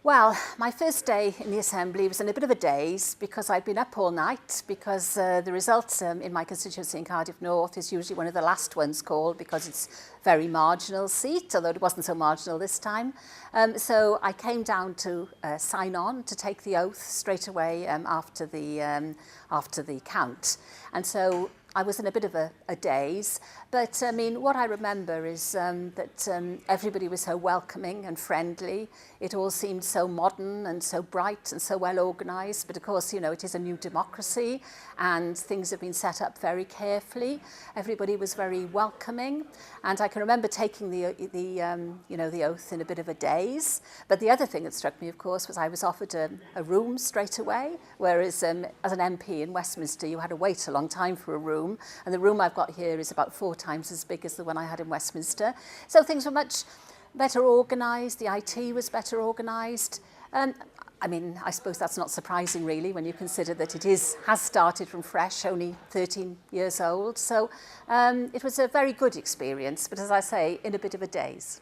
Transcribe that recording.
Well, my first day in the Assembly was in a bit of a daze because I'd been up all night because the results in my constituency in Cardiff North is usually one of the last ones called because it's a very marginal seat, although it wasn't so marginal this time. So I came down to sign on to take the oath straight away after the count. And so I was in a bit of a daze, but I mean, what I remember is that everybody was so welcoming and friendly. It all seemed so modern and so bright and so well organised, but of course, you know, it is a new democracy and things have been set up very carefully. Everybody was very welcoming, and I can remember taking the oath in a bit of a daze. But the other thing that struck me, of course, was I was offered a room straight away, whereas as an MP in Westminster, you had to wait a long time for a room. And the room I've got here is about 4 times as big as the one I had in Westminster. So things were much better organised, the IT was better organised. I mean, I suppose that's not surprising really when you consider that it has started from fresh, only 13 years old. So it was a very good experience, but as I say, in a bit of a daze.